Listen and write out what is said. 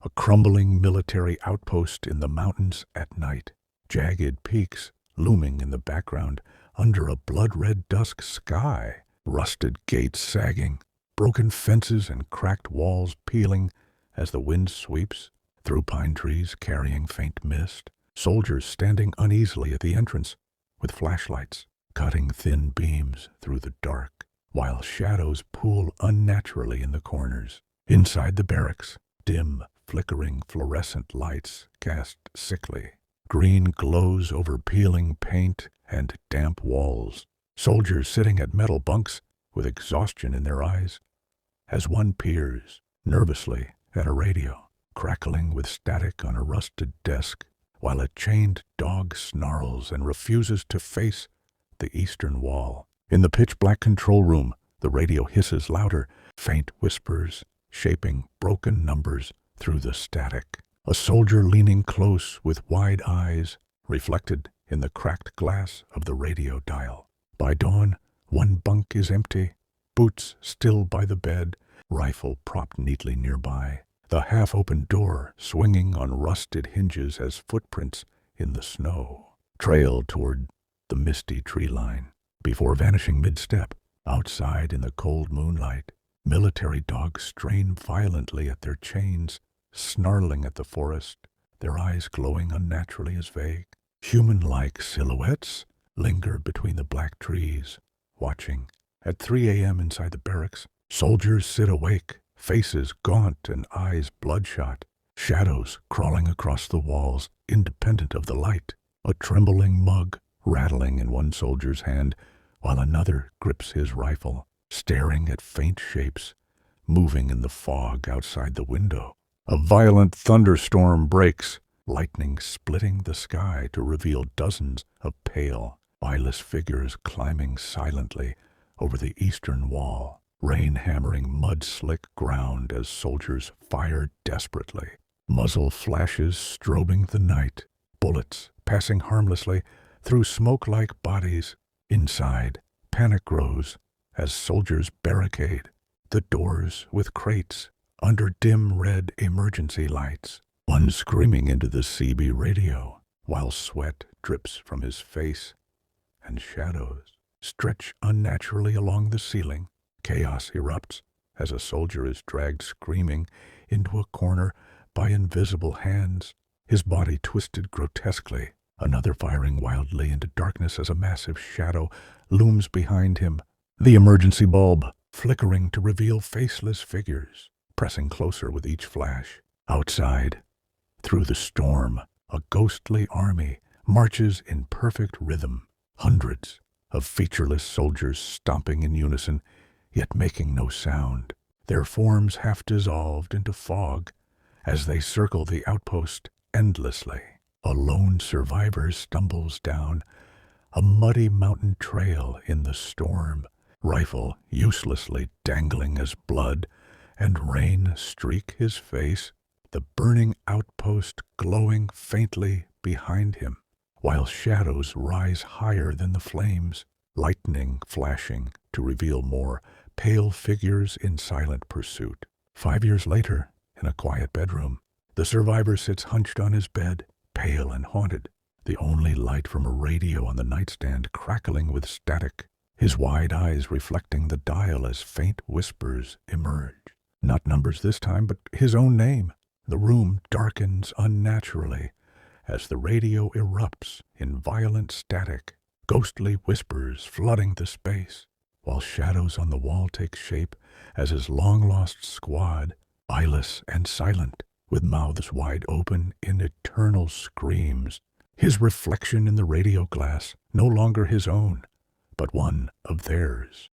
a crumbling military outpost in the mountains at night, jagged peaks looming in the background under a blood-red dusk sky, rusted gates sagging, broken fences and cracked walls peeling as the wind sweeps through pine trees carrying faint mist, soldiers standing uneasily at the entrance with flashlights cutting thin beams through the dark, while shadows pool unnaturally in the corners. Inside the barracks, dim, flickering fluorescent lights cast sickly. Green glows over peeling paint and damp walls. Soldiers sitting at metal bunks with exhaustion in their eyes, as one peers nervously at a radio, crackling with static on a rusted desk, while a chained dog snarls and refuses to face the eastern wall. In the pitch-black control room, the radio hisses louder, faint whispers shaping broken numbers through the static. A soldier leaning close with wide eyes reflected in the cracked glass of the radio dial. By dawn, one bunk is empty, boots still by the bed, rifle propped neatly nearby, the half-open door swinging on rusted hinges as footprints in the snow trail toward the misty tree line. Before vanishing mid-step, outside in the cold moonlight, military dogs strain violently at their chains, snarling at the forest, their eyes glowing unnaturally as vague, human-like silhouettes linger between the black trees, watching. At 3 a.m. inside the barracks, soldiers sit awake, faces gaunt and eyes bloodshot, shadows crawling across the walls, independent of the light, a trembling mug rattling in one soldier's hand, while another grips his rifle, staring at faint shapes moving in the fog outside the window. A violent thunderstorm breaks, lightning splitting the sky to reveal dozens of pale, eyeless figures climbing silently over the eastern wall, rain hammering mud-slick ground as soldiers fire desperately. Muzzle flashes strobing the night, bullets passing harmlessly through smoke-like bodies. Inside, panic grows as soldiers barricade the doors with crates under dim red emergency lights. One screaming into the CB radio, while sweat drips from his face and shadows stretch unnaturally along the ceiling. Chaos erupts as a soldier is dragged screaming into a corner by invisible hands, his body twisted grotesquely. Another firing wildly into darkness as a massive shadow looms behind him, the emergency bulb flickering to reveal faceless figures, pressing closer with each flash. Outside, through the storm, a ghostly army marches in perfect rhythm, hundreds of featureless soldiers stomping in unison, yet making no sound, their forms half dissolved into fog as they circle the outpost endlessly. A lone survivor stumbles down a muddy mountain trail in the storm, rifle uselessly dangling as blood and rain streak his face, the burning outpost glowing faintly behind him, while shadows rise higher than the flames, lightning flashing to reveal more pale figures in silent pursuit. 5 years later, in a quiet bedroom, the survivor sits hunched on his bed, pale and haunted, the only light from a radio on the nightstand crackling with static, his wide eyes reflecting the dial as faint whispers emerge. Not numbers this time, but his own name. The room darkens unnaturally as the radio erupts in violent static, ghostly whispers flooding the space, while shadows on the wall take shape as his long-lost squad, eyeless and silent, with mouths wide open in eternal screams, his reflection in the radio glass no longer his own, but one of theirs.